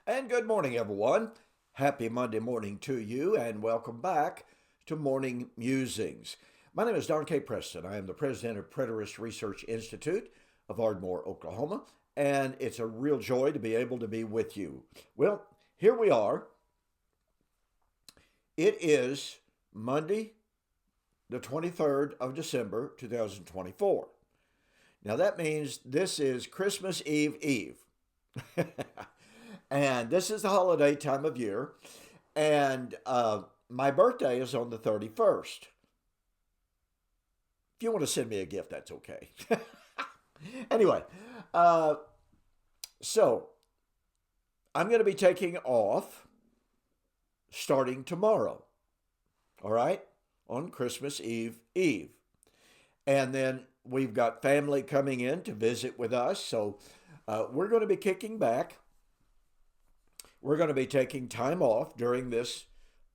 And good morning, everyone. Happy Monday morning to you, and welcome back to Morning Musings. My name is Don K. Preston. I am the president of Preterist Research Institute of Ardmore, Oklahoma, and it's a real joy to be able to be with you. Well, here we are. It is Monday, the 23rd of December, 2024. Now, that means this is Christmas Eve. And this is the holiday time of year. And my birthday is on the 31st. If you want to send me a gift, that's okay. Anyway, so I'm going to be taking off starting tomorrow. All right? On Christmas Eve. And then we've got family coming in to visit with us. So we're going to be kicking back. We're going to be taking time off during this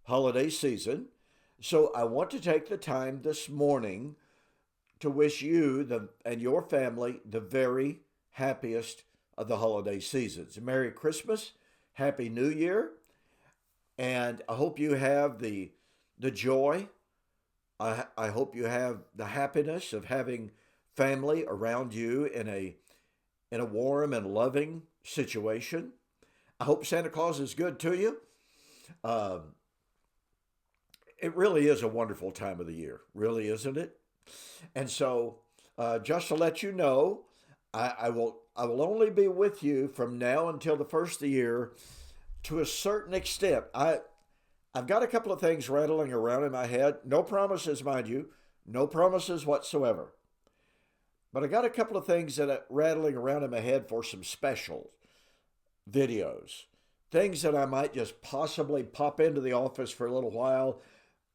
holiday season. So I want to take the time this morning to wish you and your family the very happiest of the holiday seasons. Merry Christmas, Happy New Year, and I hope you have the joy. I hope you have the happiness of having family around you in a warm and loving situation. I hope Santa Claus is good to you. It really is a wonderful time of the year, really, isn't it? And so, just to let you know, I will only be with you from now until the first of the year to a certain extent. I've got a couple of things rattling around in my head. No promises, mind you, no promises whatsoever. But I got a couple of things that are rattling around in my head for some specials. Videos, things that I might just possibly pop into the office for a little while,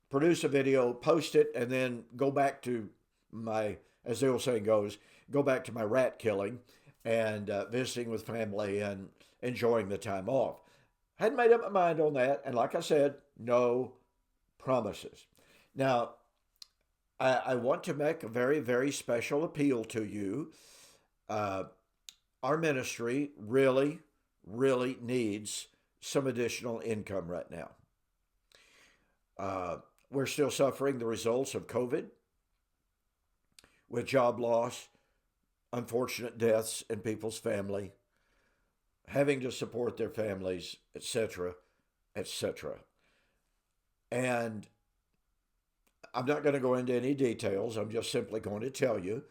produce a video, post it, and then go back to my, as the old saying goes, go back to my rat killing and visiting with family and enjoying the time off. Hadn't made up my mind on that, and like I said, no promises. Now, I want to make a very, very special appeal to you. Our ministry really needs some additional income right now. We're still suffering the results of COVID with job loss, unfortunate deaths in people's family, having to support their families, etc., etc. And I'm not going to go into any details. I'm just simply going to tell you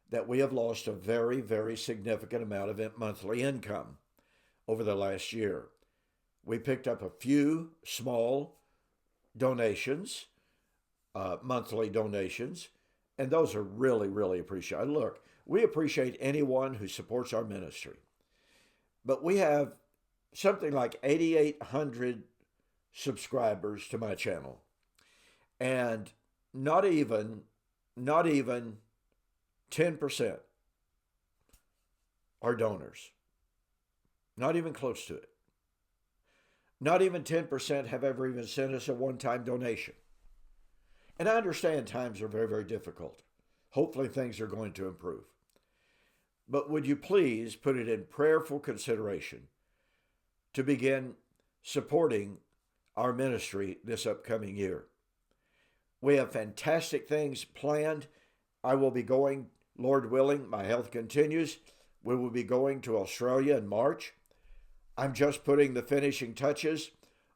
that we have lost a very, very significant amount of monthly income over the last year. We picked up a few small donations, monthly donations, and those are really appreciated. Look, we appreciate anyone who supports our ministry, but we have something like 8,800 subscribers to my channel, and not even 10% are donors. Not even close to it. Not even 10% have ever even sent us a one-time donation. And I understand times are very, very difficult. Hopefully things are going to improve. But would you please put it in prayerful consideration to begin supporting our ministry this upcoming year? We have fantastic things planned. I will be going, Lord willing, my health continues. We will be going to Australia in March. I'm just putting the finishing touches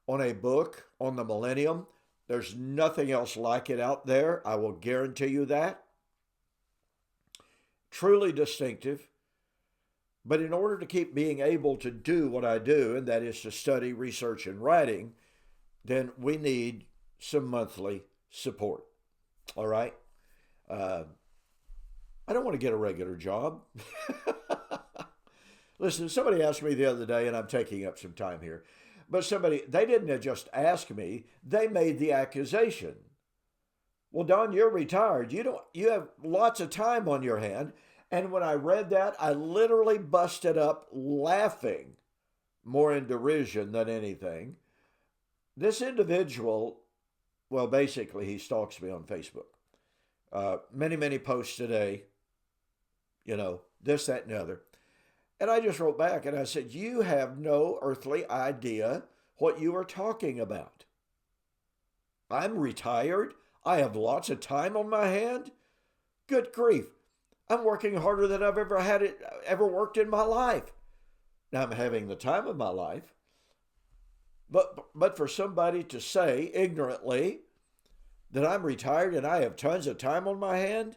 on a book on the millennium. There's nothing else like it out there. I will guarantee you that. Truly distinctive. But in order to keep being able to do what I do, and that is to study, research, and writing, then we need some monthly support. All right? I don't want to get a regular job. Listen, somebody asked me the other day, and I'm taking up some time here, but they didn't just ask me, they made the accusation. Well, Don, you're retired. You have lots of time on your hand. And when I read that, I literally busted up laughing, more in derision than anything. This individual, well, basically, he stalks me on Facebook. Many posts today, this, that, and the other. And I just wrote back and I said, you have no earthly idea what you are talking about. I'm retired. I have lots of time on my hand. Good grief. I'm working harder than I've ever worked in my life. Now I'm having the time of my life. But for somebody to say ignorantly that I'm retired and I have tons of time on my hand,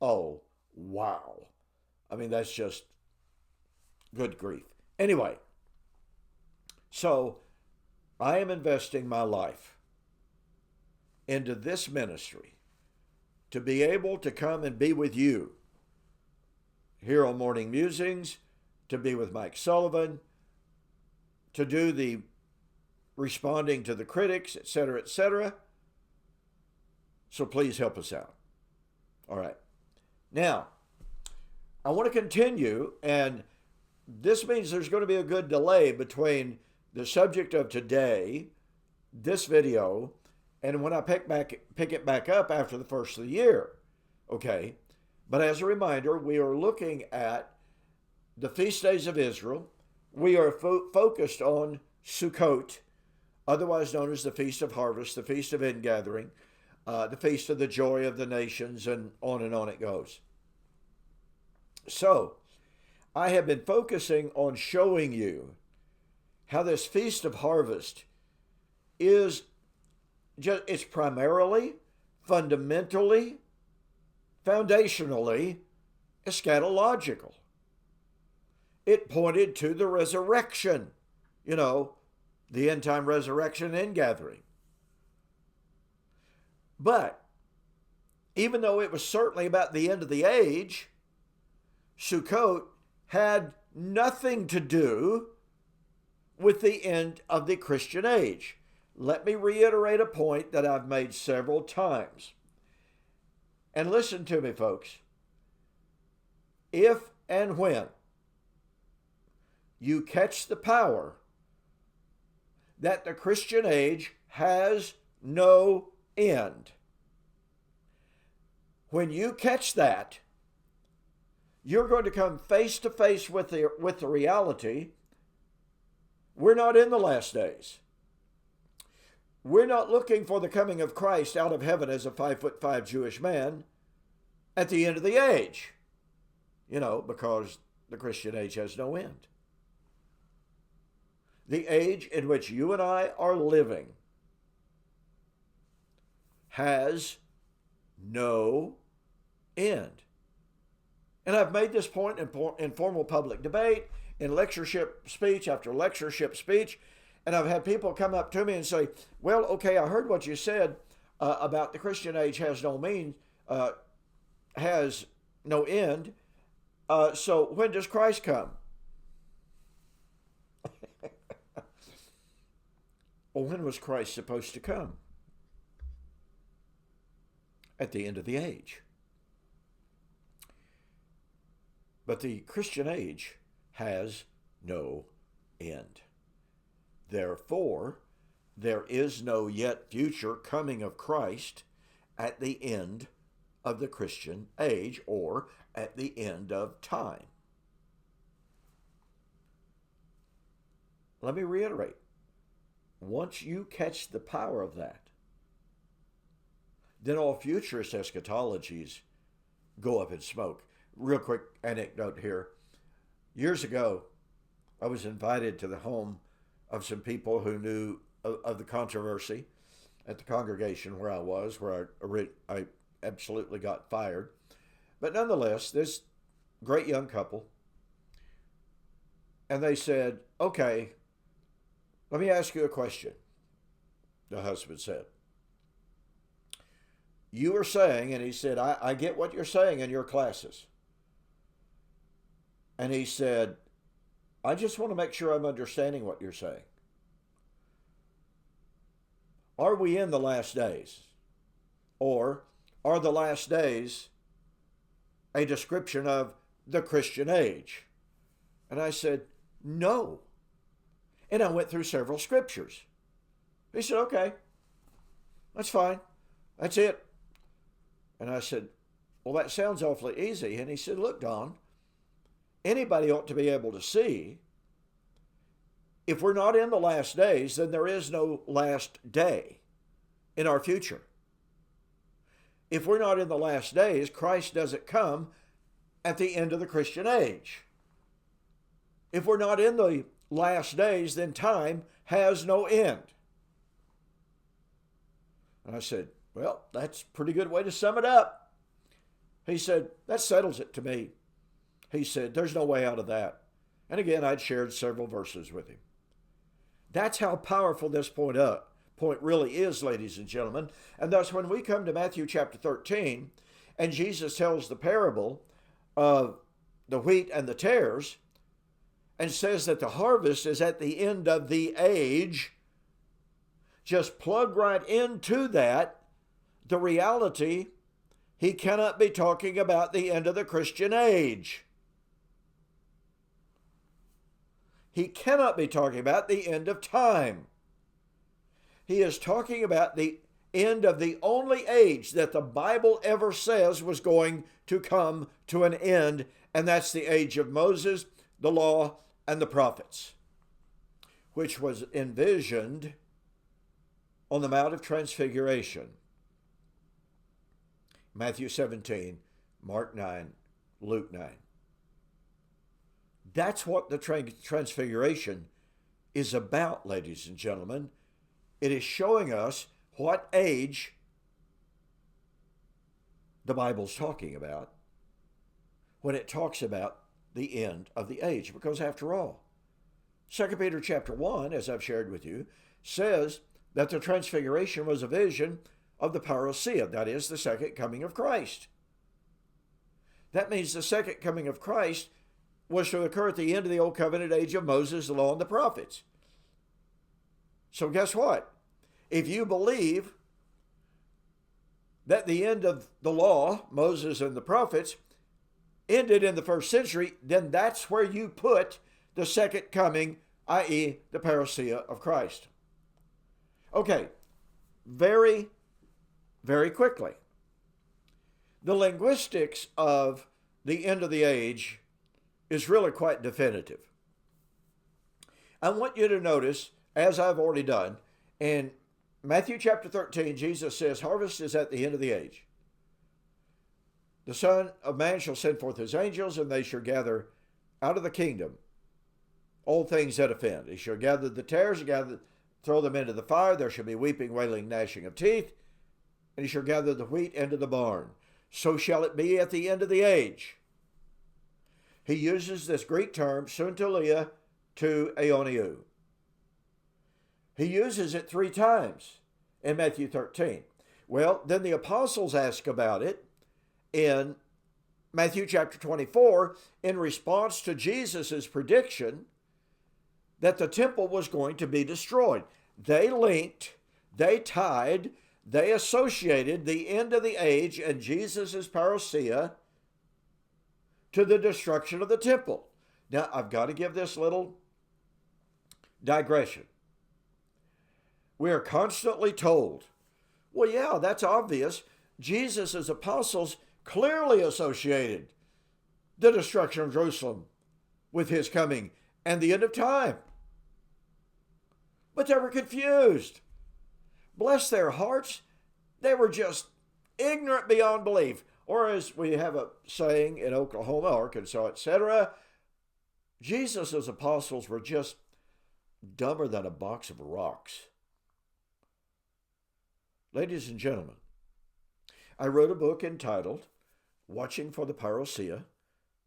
oh, wow. I mean, that's just good grief. Anyway, so I am investing my life into this ministry to be able to come and be with you here on Morning Musings, to be with Mike Sullivan, to do the responding to the critics, etc., etc. So please help us out. All right. Now, I want to continue, and this means there's going to be a good delay between the subject of today, this video, and when I pick it back up after the first of the year. Okay? But as a reminder, we are looking at the feast days of Israel. We are focused on Sukkot, otherwise known as the Feast of Harvest, the Feast of Ingathering, the Feast of the Joy of the Nations, and on it goes. So, I have been focusing on showing you how this Feast of Harvest is just, it's primarily, fundamentally, foundationally eschatological. It pointed to the resurrection, the end time resurrection and gathering. But even though it was certainly about the end of the age, Sukkot had nothing to do with the end of the Christian age. Let me reiterate a point that I've made several times. And listen to me, folks. If and when you catch the power that the Christian age has no end, when you catch that, you're going to come face to face with the reality. We're not in the last days. We're not looking for the coming of Christ out of heaven as a 5'5" Jewish man at the end of the age, because the Christian age has no end. The age in which you and I are living has no end. And I've made this point in formal public debate, in lectureship speech after lectureship speech, and I've had people come up to me and say, well, okay, I heard what you said about the Christian age has no end. So when does Christ come? Well, when was Christ supposed to come? At the end of the age. But the Christian age has no end. Therefore, there is no yet future coming of Christ at the end of the Christian age or at the end of time. Let me reiterate. Once you catch the power of that, then all futurist eschatologies go up in smoke. Real quick anecdote here. Years ago, I was invited to the home of some people who knew of the controversy at the congregation where I was, where I absolutely got fired. But nonetheless, this great young couple, and they said, okay, let me ask you a question, the husband said. You were saying, and he said, I get what you're saying in your classes. And he said, I just want to make sure I'm understanding what you're saying. Are we in the last days? Or are the last days a description of the Christian age? And I said, no. And I went through several scriptures. He said, okay, that's fine. That's it. And I said, well, that sounds awfully easy. And he said, look, Don, anybody ought to be able to see, if we're not in the last days, then there is no last day in our future. If we're not in the last days, Christ doesn't come at the end of the Christian age. If we're not in the last days, then time has no end. And I said, well, that's a pretty good way to sum it up. He said, that settles it to me. He said, there's no way out of that. And again, I'd shared several verses with him. That's how powerful this point really is, ladies and gentlemen. And thus, when we come to Matthew chapter 13, and Jesus tells the parable of the wheat and the tares, and says that the harvest is at the end of the age, just plug right into that the reality. He cannot be talking about the end of the Christian age. He cannot be talking about the end of time. He is talking about the end of the only age that the Bible ever says was going to come to an end, and that's the age of Moses, the law, and the prophets, which was envisioned on the Mount of Transfiguration. Matthew 17, Mark 9, Luke 9. That's what the Transfiguration is about, ladies and gentlemen. It is showing us what age the Bible's talking about when it talks about the end of the age. Because after all, 2 Peter chapter 1, as I've shared with you, says that the Transfiguration was a vision of the parousia, that is, the second coming of Christ. That means the second coming of Christ was to occur at the end of the Old Covenant age of Moses, the law, and the prophets. So guess what? If you believe that the end of the law, Moses and the prophets, ended in the first century, then that's where you put the second coming, i.e. the parousia of Christ. Okay, very, very quickly. The linguistics of the end of the age is really quite definitive. I want you to notice, as I've already done, in Matthew chapter 13, Jesus says, harvest is at the end of the age. The Son of Man shall send forth his angels, and they shall gather out of the kingdom all things that offend. He shall gather the tares, and throw them into the fire. There shall be weeping, wailing, gnashing of teeth. And he shall gather the wheat into the barn. So shall it be at the end of the age. He uses this Greek term, suntelia to aioniou. He uses it 3 times in Matthew 13. Well, then the apostles ask about it in Matthew chapter 24 in response to Jesus' prediction that the temple was going to be destroyed. They linked, they tied, they associated the end of the age and Jesus' parousia to the destruction of the temple. Now, I've got to give this little digression. We are constantly told, well, yeah, that's obvious. Jesus' apostles clearly associated the destruction of Jerusalem with his coming and the end of time. But they were confused. Bless their hearts, they were just ignorant beyond belief. Or as we have a saying in Oklahoma, Arkansas, etc., Jesus' apostles were just dumber than a box of rocks. Ladies and gentlemen, I wrote a book entitled Watching for the Parousia,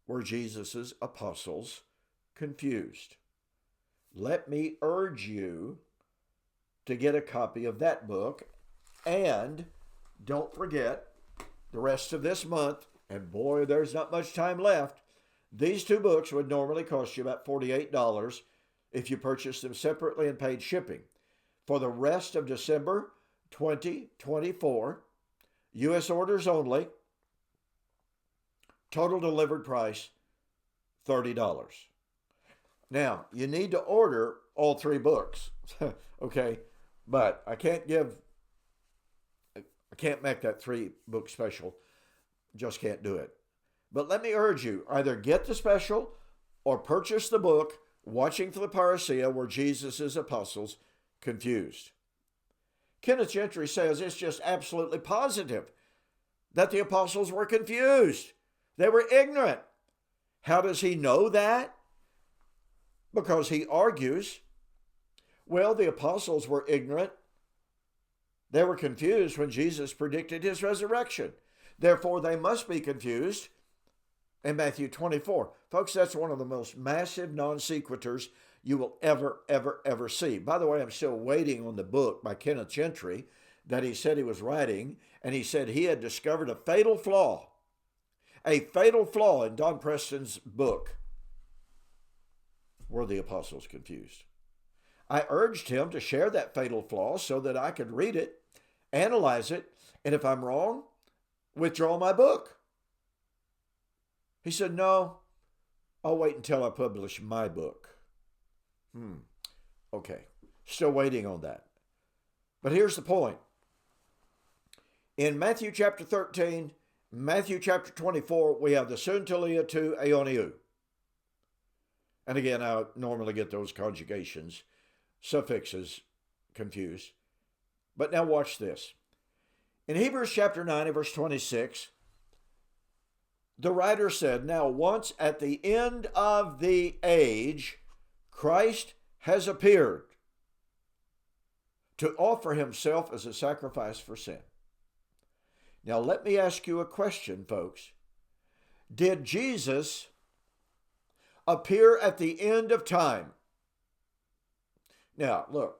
were Jesus' apostles confused? Let me urge you to get a copy of that book, and don't forget the rest of this month, and boy, there's not much time left. These 2 books would normally cost you about $48 if you purchased them separately and paid shipping. For the rest of December 2024, U.S. orders only, total delivered price, $30. Now, you need to order all 3 books, okay? But I can't make that 3-book special. Just can't do it. But let me urge you, either get the special or purchase the book Watching for the Parousia were Jesus' apostles confused? Kenneth Gentry says it's just absolutely positive that the apostles were confused. They were ignorant. How does he know that? Because he argues, well, the apostles were ignorant. They were confused when Jesus predicted his resurrection. Therefore, they must be confused in Matthew 24. Folks, that's one of the most massive non sequiturs you will ever see. By the way, I'm still waiting on the book by Kenneth Gentry that he said he was writing, and he said he had discovered a fatal flaw in Don Preston's book. Were the apostles confused? I urged him to share that fatal flaw so that I could read it, analyze it, and if I'm wrong, withdraw my book. He said, no, I'll wait until I publish my book. Okay, still waiting on that. But here's the point. In Matthew chapter 13, Matthew chapter 24, we have the Suntilia to Aioniou. And again, I normally get those conjugations, suffixes confused. But now watch this. In Hebrews chapter 9 and verse 26, the writer said, now once at the end of the age, Christ has appeared to offer himself as a sacrifice for sin. Now let me ask you a question, folks. Did Jesus appear at the end of time? Now, look,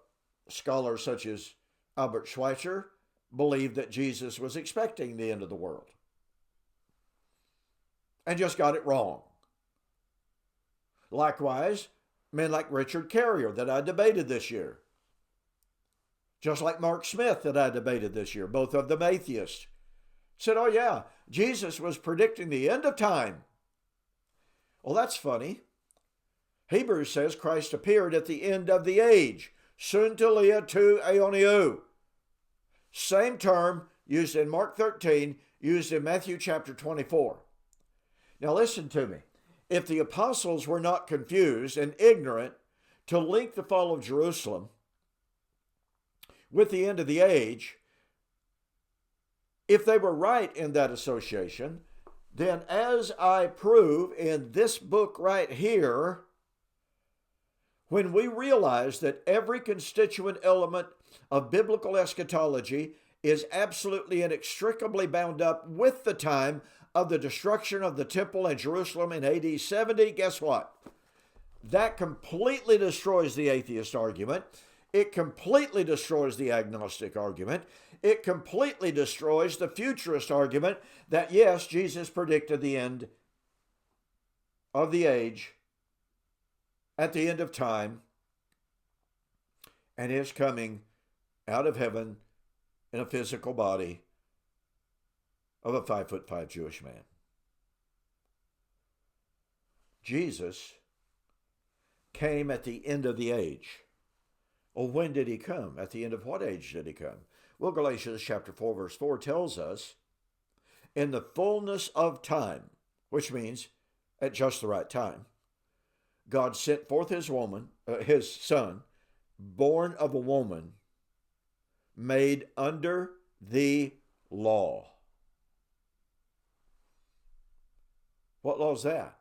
scholars such as Albert Schweitzer believed that Jesus was expecting the end of the world and just got it wrong. Likewise, men like Richard Carrier that I debated this year, just like Mark Smith that I debated this year, both of them atheists, said, oh yeah, Jesus was predicting the end of time. Well, that's funny. Hebrews says Christ appeared at the end of the age, Suntilia to Aioniou. Same term used in Mark 13, used in Matthew chapter 24. Now listen to me. If the apostles were not confused and ignorant to link the fall of Jerusalem with the end of the age, if they were right in that association, then as I prove in this book right here, when we realize that every constituent element of biblical eschatology is absolutely inextricably bound up with the time of the destruction of the temple in Jerusalem in AD 70, guess what? That completely destroys the atheist argument. It completely destroys the agnostic argument. It completely destroys the futurist argument that, yes, Jesus predicted the end of the age at the end of time and is coming out of heaven in a physical body of a 5'5" Jewish man. Jesus came at the end of the age. Well, when did he come? At the end of what age did he come? Well, Galatians chapter 4, verse 4 tells us, in the fullness of time, which means at just the right time, God sent forth his son, born of a woman, made under the law. What law is that?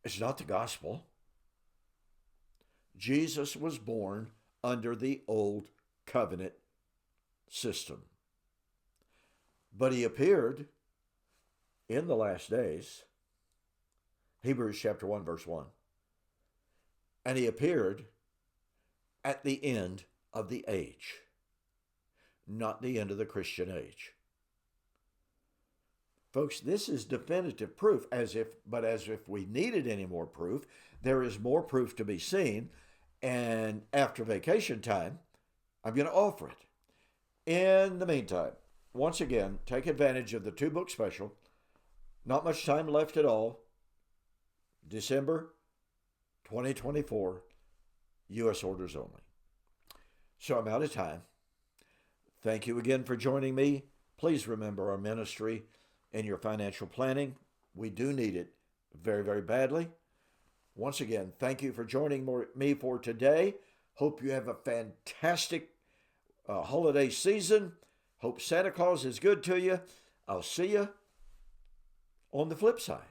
It's not the gospel. Jesus was born under the old covenant system. But he appeared in the last days, Hebrews chapter 1, verse 1. And he appeared at the end of the age, not the end of the Christian age. Folks, this is definitive proof, as if we needed any more proof, there is more proof to be seen, and after vacation time, I'm going to offer it. In the meantime, once again, take advantage of the 2-book special. Not much time left at all. December 2024, U.S. orders only. So I'm out of time. Thank you again for joining me. Please remember our ministry in your financial planning. We do need it very, very badly. Once again, thank you for joining me for today. Hope you have a fantastic holiday season. Hope Santa Claus is good to you. I'll see you on the flip side.